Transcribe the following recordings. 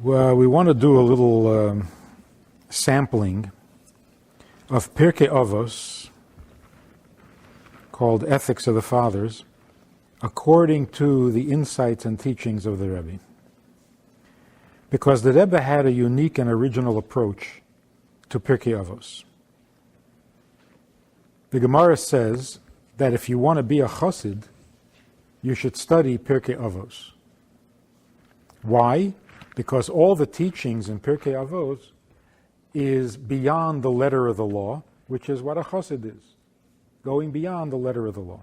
Well, we want to do a little sampling of Pirkei Avos called Ethics of the Fathers, according to the insights and teachings of the Rabbi. Because the Rebbe had a unique and original approach to Pirkei Avos. The Gemara says that if you want to be a chassid, you should study Pirkei Avos. Why? Because all the teachings in Pirkei Avos is beyond the letter of the law, which is what a chassid is, going beyond the letter of the law.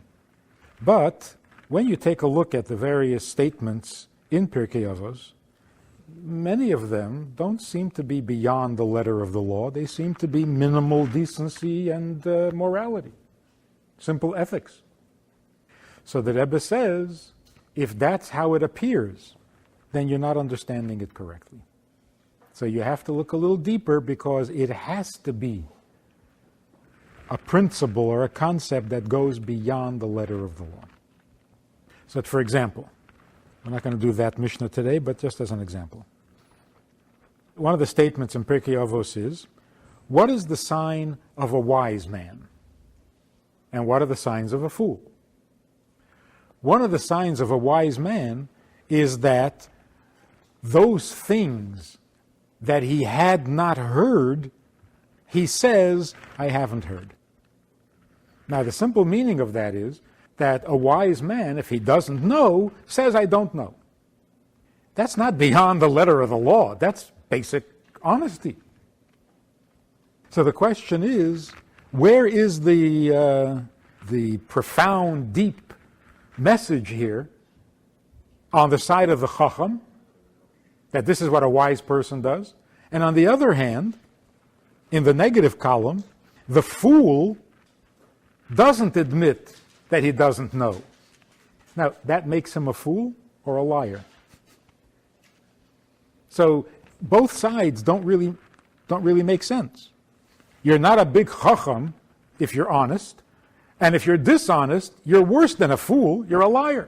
But when you take a look at the various statements in Pirkei Avos, many of them don't seem to be beyond the letter of the law. They seem to be minimal decency and morality, simple ethics. So the Rebbe says, if that's how it appears, then you're not understanding it correctly. So you have to look a little deeper, because it has to be a principle or a concept that goes beyond the letter of the law. So for example, we're not going to do that Mishnah today, but just as an example. One of the statements in Pirkei Avos is, what is the sign of a wise man? And what are the signs of a fool? One of the signs of a wise man is that those things that he had not heard, he says, I haven't heard. Now, the simple meaning of that is that a wise man, if he doesn't know, says, I don't know. That's not beyond the letter of the law. That's basic honesty. So the question is, where is the profound, deep message here on the side of the chacham, that this is what a wise person does? And on the other hand, in the negative column, the fool doesn't admit that he doesn't know. Now, that makes him a fool or a liar. So both sides don't really make sense. You're not a big chacham if you're honest, and if you're dishonest, you're worse than a fool, you're a liar.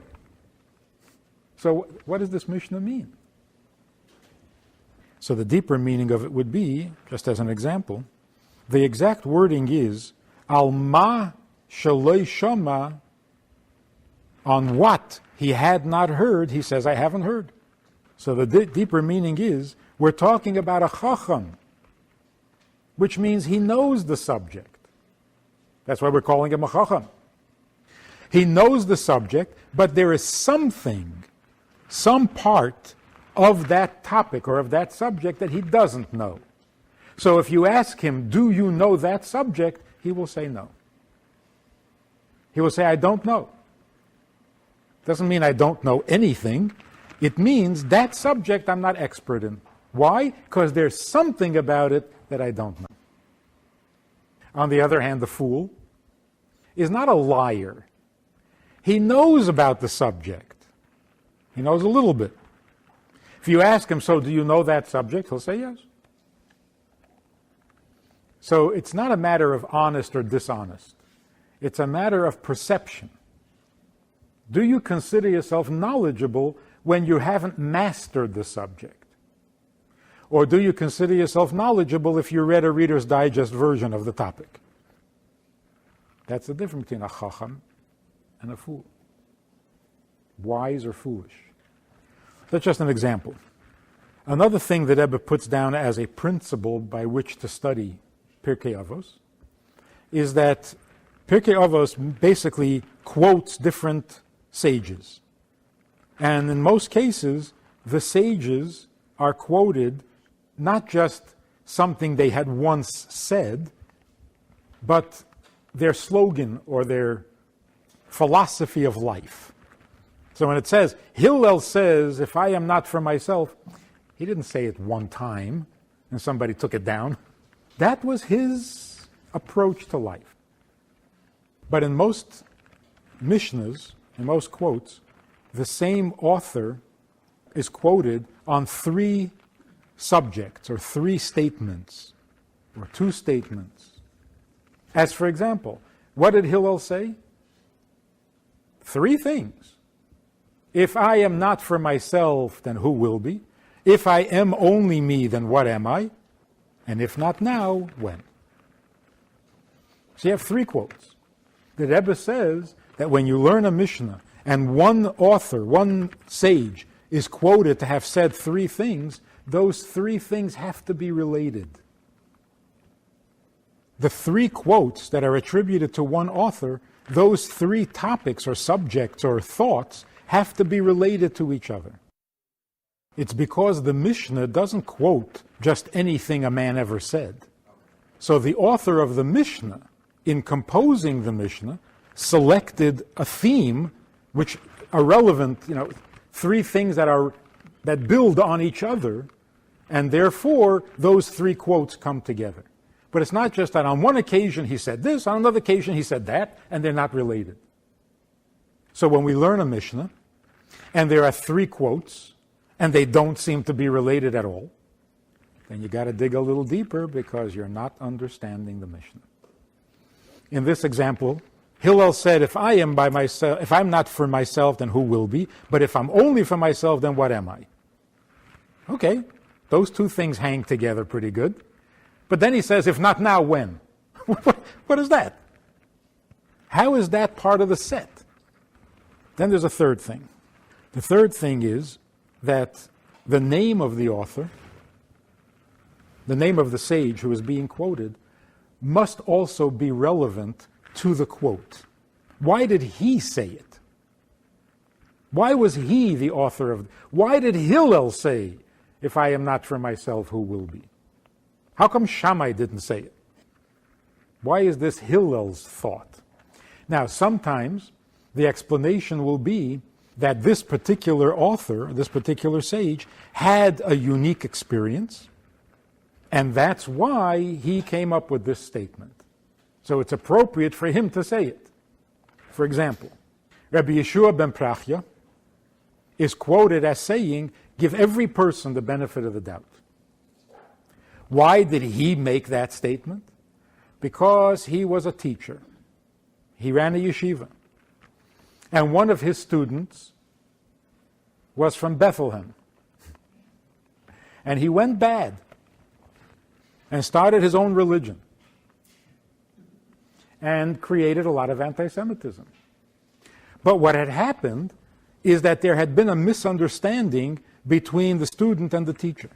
So what does this Mishnah mean? So the deeper meaning of it would be, just as an example, the exact wording is, al ma shaloi shama, on what he had not heard, he says, I haven't heard. So the deeper meaning is, we're talking about a chacham, which means he knows the subject. That's why we're calling him a chacham. He knows the subject, but there is something, some part of that topic or of that subject that he doesn't know. So if you ask him, do you know that subject? He will say no. He will say, I don't know. Doesn't mean I don't know anything. It means that subject I'm not expert in. Why? Because there's something about it that I don't know. On the other hand, the fool is not a liar. He knows about the subject. He knows a little bit. If you ask him, so do you know that subject? He'll say yes. So it's not a matter of honest or dishonest. It's a matter of perception. Do you consider yourself knowledgeable when you haven't mastered the subject? Or do you consider yourself knowledgeable if you read a Reader's Digest version of the topic? That's the difference between a chacham and a fool. Wise or foolish. That's just an example. Another thing that Rebbe puts down as a principle by which to study Pirkei Avos is that Pirkei Avos basically quotes different sages. And in most cases, the sages are quoted not just something they had once said, but their slogan or their philosophy of life. So when it says, Hillel says, if I am not for myself, he didn't say it one time and somebody took it down. That was his approach to life. But in most Mishnahs, in most quotes, the same author is quoted on three subjects or three statements or two statements. As for example, what did Hillel say? Three things. If I am not for myself, then who will be? If I am only me, then what am I? And if not now, when? So you have three quotes. The Rebbe says that when you learn a Mishnah and one author, one sage, is quoted to have said three things, those three things have to be related. The three quotes that are attributed to one author, those three topics or subjects or thoughts have to be related to each other. It's because the Mishnah doesn't quote just anything a man ever said. So the author of the Mishnah, in composing the Mishnah, selected a theme which are relevant, three things that build on each other, and therefore those three quotes come together. But it's not just that on one occasion he said this, on another occasion he said that, and they're not related. So when we learn a Mishnah, and there are three quotes, and they don't seem to be related at all, then you got to dig a little deeper because you're not understanding the Mishnah. In this example, Hillel said, if I'm not for myself, then who will be? But if I'm only for myself, then what am I? Okay, those two things hang together pretty good. But then he says, if not now, when? What is that? How is that part of the set? Then there's a third thing. The third thing is that the name of the author, the name of the sage who is being quoted, must also be relevant to the quote. Why did he say it? Why was he the author of it? Why did Hillel say, if I am not for myself, who will be? How come Shammai didn't say it? Why is this Hillel's thought? Now, sometimes the explanation will be that this particular author, this particular sage, had a unique experience, and that's why he came up with this statement. So it's appropriate for him to say it. For example, Rabbi Yeshua ben Prachya is quoted as saying, give every person the benefit of the doubt. Why did he make that statement? Because he was a teacher. He ran a yeshiva. And one of his students was from Bethlehem. And he went bad and started his own religion and created a lot of anti-Semitism. But what had happened is that there had been a misunderstanding between the student and the teacher,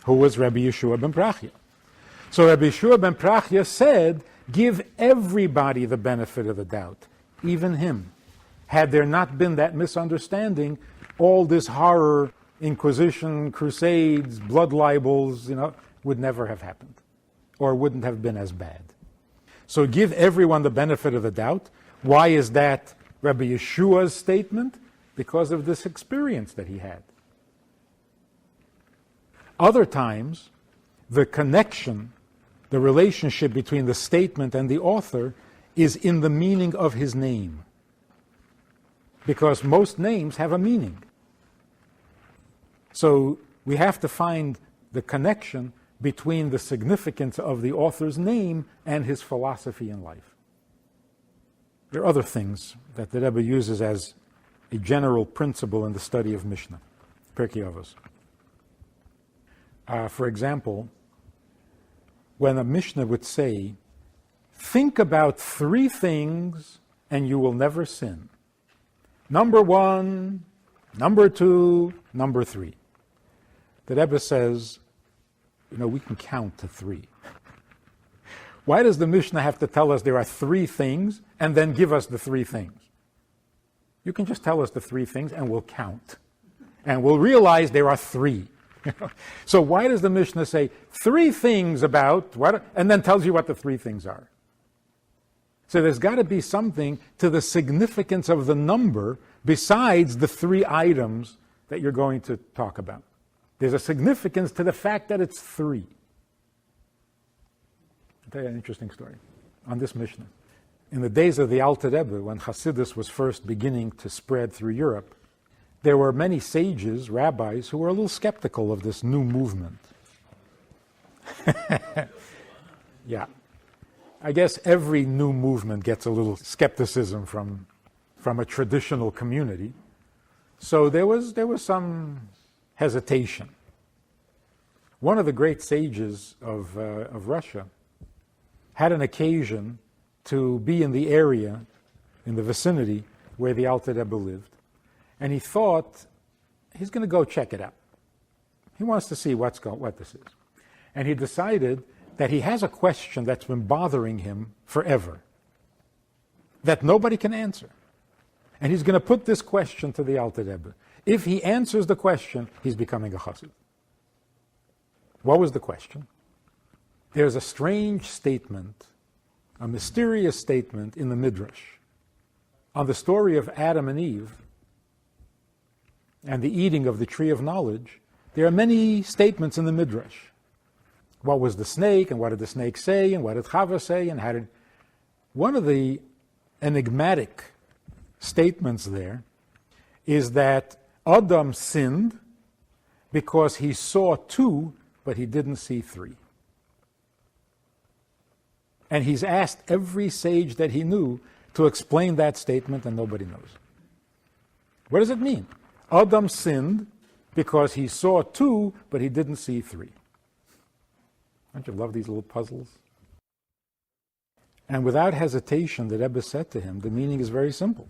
who was Rabbi Yeshua ben Prachya. So Rabbi Yeshua ben Prachya said, give everybody the benefit of the doubt, even him. Had there not been that misunderstanding, all this horror, Inquisition, Crusades, blood libels, would never have happened, or wouldn't have been as bad. So give everyone the benefit of the doubt. Why is that Rabbi Yeshua's statement? Because of this experience that he had. Other times, the connection, the relationship between the statement and the author is in the meaning of his name. Because most names have a meaning. So we have to find the connection between the significance of the author's name and his philosophy in life. There are other things that the Rebbe uses as a general principle in the study of Mishnah, Pirkei Avos. For example, when a Mishnah would say, think about three things and you will never sin. Number one, number two, number three. The Rebbe says, we can count to three. Why does the Mishnah have to tell us there are three things and then give us the three things? You can just tell us the three things and we'll count. And we'll realize there are three. So why does the Mishnah say three things about what, and then tells you what the three things are? So there's got to be something to the significance of the number besides the three items that you're going to talk about. There's a significance to the fact that it's three. I'll tell you an interesting story on this Mishnah. In the days of the Alter Rebbe, when Hasidus was first beginning to spread through Europe, there were many sages, rabbis, who were a little skeptical of this new movement. Yeah. I guess every new movement gets a little skepticism from a traditional community. So there was some hesitation. One of the great sages of Russia had an occasion to be in the area, in the vicinity where the Alter Rebbe lived, and he thought he's going to go check it out. He wants to see what this is. And he decided that he has a question that's been bothering him forever, that nobody can answer. And he's going to put this question to the Alter Rebbe. If he answers the question, he's becoming a chassid. What was the question? There's a strange statement, a mysterious statement in the Midrash on the story of Adam and Eve and the eating of the tree of knowledge. There are many statements in the Midrash. What was the snake, and what did the snake say, and what did Chava say, and how did... One of the enigmatic statements there is that Adam sinned because he saw two, but he didn't see three. And he's asked every sage that he knew to explain that statement, and nobody knows. What does it mean? Adam sinned because he saw two, but he didn't see three. Don't you love these little puzzles? And without hesitation, the Rebbe said to him, the meaning is very simple.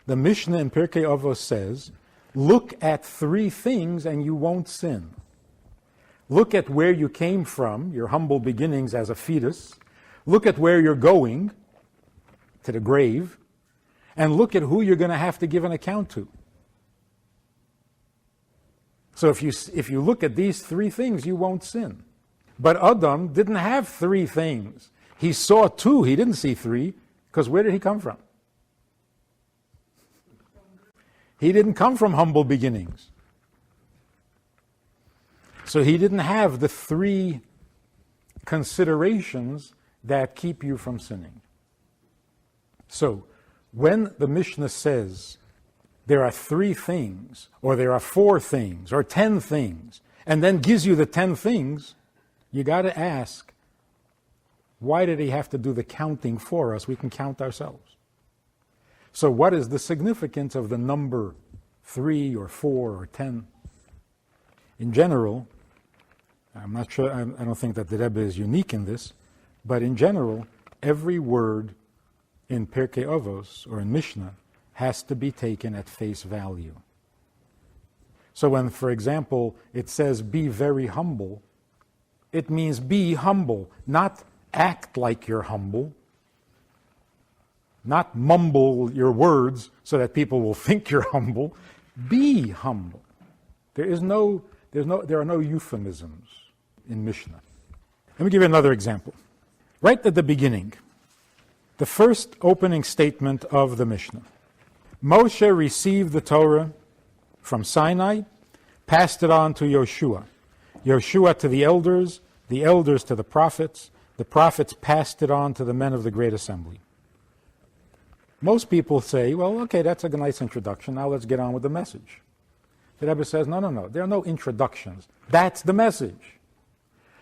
The Mishnah in Pirkei Avos says, look at three things and you won't sin. Look at where you came from, your humble beginnings as a fetus. Look at where you're going, to the grave. And look at who you're going to have to give an account to. So if you look at these three things, you won't sin. But Adam didn't have three things. He saw two, he didn't see three, because where did he come from? He didn't come from humble beginnings. So he didn't have the three considerations that keep you from sinning. So when the Mishnah says there are three things, or there are four things, or 10 things, and then gives you the 10 things, you got to ask, why did he have to do the counting for us? We can count ourselves. So what is the significance of the number 3 or 4 or 10? In general, I'm not sure, I don't think that the Rebbe is unique in this, but in general, every word in Pirkei Avos or in Mishnah has to be taken at face value. So when, for example, it says be very humble, it means be humble, not act like you're humble, not mumble your words so that people will think you're humble. Be humble. There are no euphemisms in Mishnah. Let me give you another example. Right at the beginning, the first opening statement of the Mishnah. Moshe received the Torah from Sinai, passed it on to Yoshua. Yoshua to the elders to the prophets passed it on to the men of the Great Assembly. Most people say, well, okay, that's a nice introduction, now let's get on with the message. The Rebbe says, no, there are no introductions. That's the message.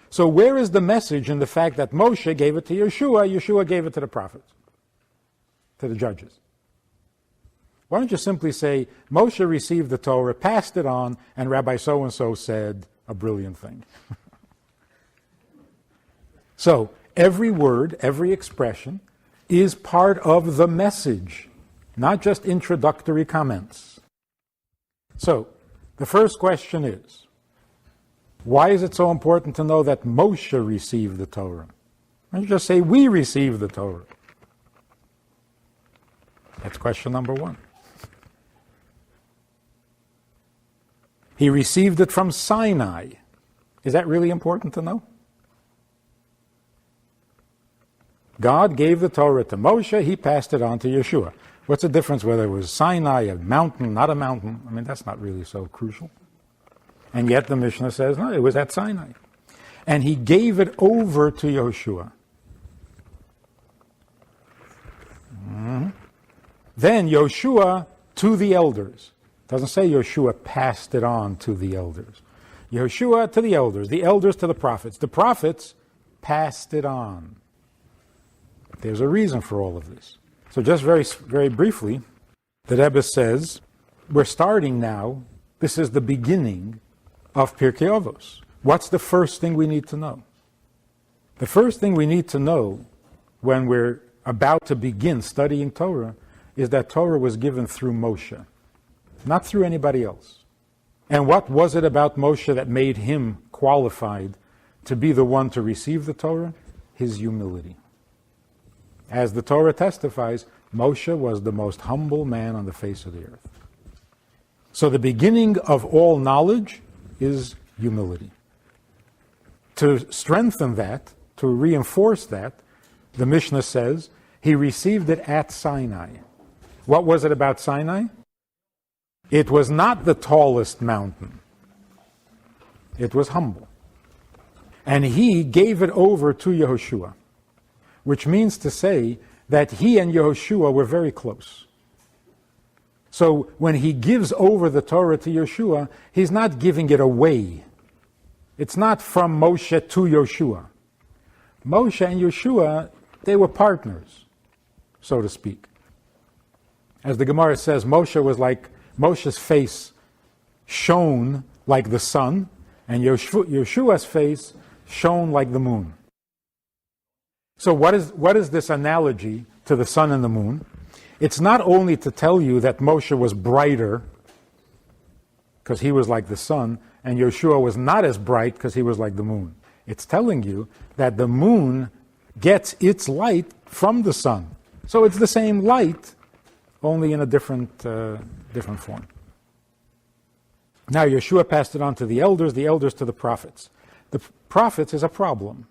So where is the message in the fact that Moshe gave it to Yeshua, Yeshua gave it to the prophets, to the judges? Why don't you simply say, Moshe received the Torah, passed it on, and Rabbi so-and-so said a brilliant thing. So every word, every expression is part of the message, not just introductory comments. So the first question is, why is it so important to know that Moshe received the Torah? Why don't you just say, we received the Torah? That's question number one. He received it from Sinai. Is that really important to know? God gave the Torah to Moshe, he passed it on to Yeshua. What's the difference whether it was Sinai, a mountain, not a mountain? I mean, that's not really so crucial. And yet the Mishnah says, no, it was at Sinai. And he gave it over to Yeshua. Then Yeshua to the elders. It doesn't say Yeshua passed it on to the elders. Yeshua to the elders to the prophets passed it on. There's a reason for all of this. So just very, very briefly, the Rebbe says, we're starting now This is the beginning of Pirkei Avos. What's the first thing we need to know? The first thing we need to know when we're about to begin studying Torah is that Torah was given through Moshe, not through anybody else. And what was it about Moshe that made him qualified to be the one to receive the Torah? His humility. As the Torah testifies, Moshe was the most humble man on the face of the earth. So the beginning of all knowledge is humility. To strengthen that, to reinforce that, the Mishnah says, he received it at Sinai. What was it about Sinai? It was not the tallest mountain. It was humble. And he gave it over to Yehoshua, which means to say that he and Yehoshua were very close. So when he gives over the Torah to Yehoshua, he's not giving it away. It's not from Moshe to Yehoshua. Moshe and Yehoshua, they were partners, so to speak. As the Gemara says, Moshe's face shone like the sun, and Yeshua's face shone like the moon. So what is this analogy to the sun and the moon? It's not only to tell you that Moshe was brighter, because he was like the sun, and Yeshua was not as bright because he was like the moon. It's telling you that the moon gets its light from the sun. So it's the same light, only in a different form. Now Yeshua passed it on to the elders to the prophets. The prophets is a problem.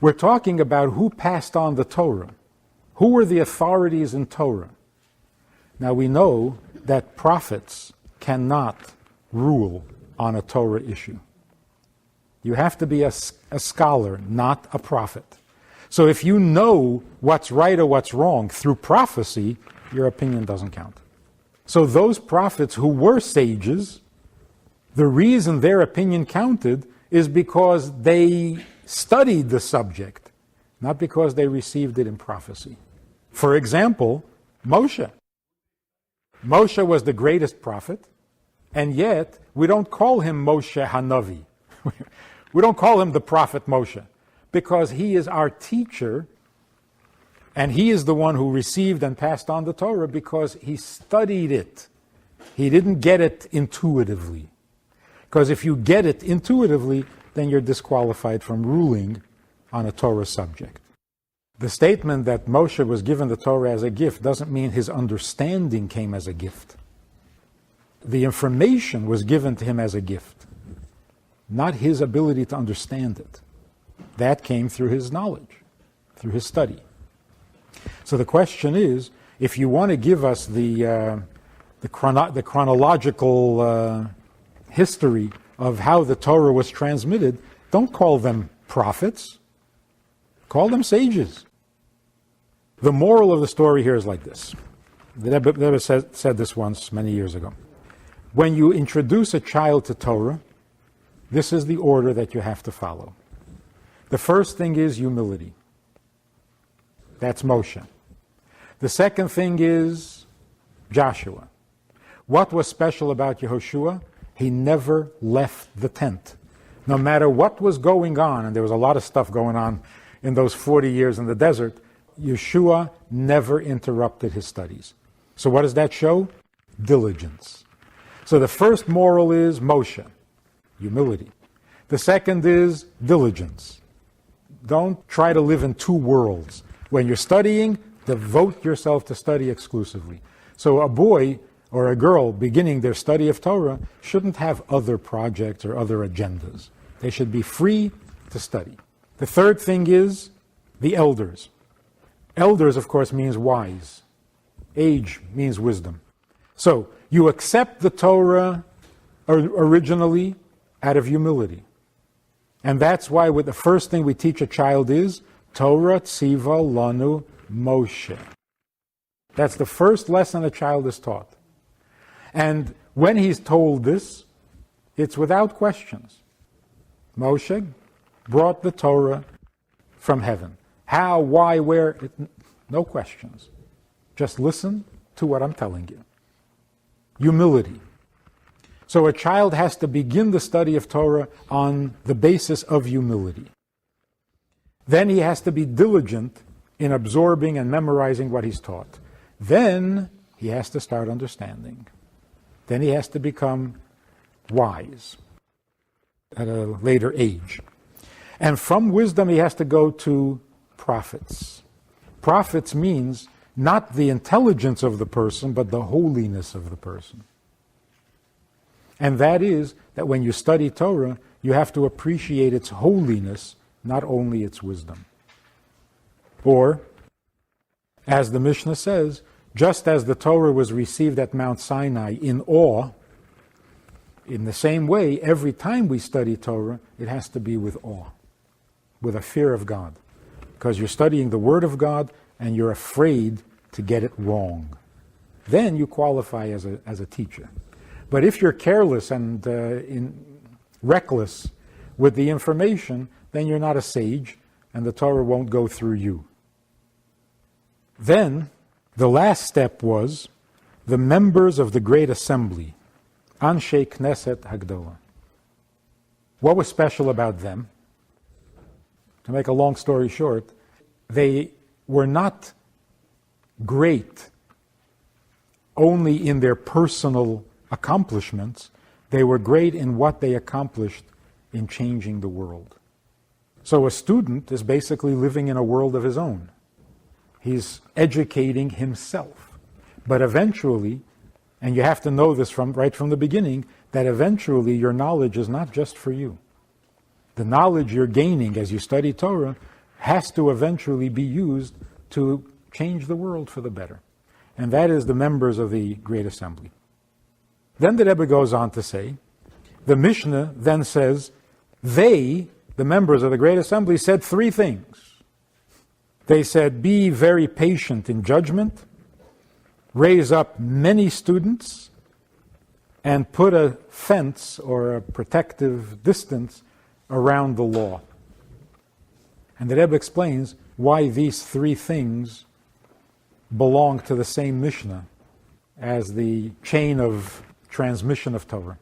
We're talking about who passed on the Torah. Who were the authorities in Torah? Now we know that prophets cannot rule on a Torah issue. You have to be a scholar, not a prophet. So if you know what's right or what's wrong through prophecy, your opinion doesn't count. So those prophets who were sages, the reason their opinion counted is because they studied the subject, not because they received it in prophecy. For example, Moshe. Moshe was the greatest prophet, and yet we don't call him Moshe Hanavi. We don't call him the prophet Moshe, because he is our teacher, and he is the one who received and passed on the Torah because he studied it. He didn't get it intuitively. Because if you get it intuitively, then you're disqualified from ruling on a Torah subject. The statement that Moshe was given the Torah as a gift doesn't mean his understanding came as a gift. The information was given to him as a gift, not his ability to understand it. That came through his knowledge, through his study. So the question is, if you want to give us the chronological history of how the Torah was transmitted, don't call them prophets. Call them sages. The moral of the story here is like this. The Rebbe said this once many years ago. When you introduce a child to Torah, this is the order that you have to follow. The first thing is humility. That's Moshe. The second thing is Joshua. What was special about Yehoshua? He never left the tent. No matter what was going on, and there was a lot of stuff going on in those 40 years in the desert, Yeshua never interrupted his studies. So what does that show? Diligence. So the first moral is Moshe, humility. The second is diligence. Don't try to live in two worlds. When you're studying, devote yourself to study exclusively. So a boy or a girl beginning their study of Torah shouldn't have other projects or other agendas. They should be free to study. The third thing is the elders. Elders, of course, means wise. Age means wisdom. So you accept the Torah originally out of humility. And that's why the first thing we teach a child is Torah tziva lanu Moshe. That's the first lesson a child is taught. And when he's told this, it's without questions. Moshe brought the Torah from heaven. How, why, where? No questions. Just listen to what I'm telling you. Humility. So a child has to begin the study of Torah on the basis of humility. Then he has to be diligent in absorbing and memorizing what he's taught. Then he has to start understanding. Then he has to become wise at a later age. And from wisdom he has to go to prophets. Prophets means not the intelligence of the person, but the holiness of the person. And that is that when you study Torah, you have to appreciate its holiness, not only its wisdom. Or, as the Mishnah says, just as the Torah was received at Mount Sinai in awe, in the same way, every time we study Torah, it has to be with awe, with a fear of God. Because you're studying the Word of God and you're afraid to get it wrong. Then you qualify as a teacher. But if you're careless and reckless with the information, then you're not a sage and the Torah won't go through you. Then, the last step was the members of the Great Assembly, Anshei Knesset Hagdolah. What was special about them? To make a long story short, they were not great only in their personal accomplishments, they were great in what they accomplished in changing the world. So a student is basically living in a world of his own. He's educating himself. But eventually, and you have to know this right from the beginning, that eventually your knowledge is not just for you. The knowledge you're gaining as you study Torah has to eventually be used to change the world for the better. And that is the members of the Great Assembly. Then the Rebbe goes on to say, the Mishnah then says, they, the members of the Great Assembly, said three things. They said, be very patient in judgment, raise up many students, and put a fence or a protective distance around the law. And the Rebbe explains why these three things belong to the same Mishnah as the chain of transmission of Torah.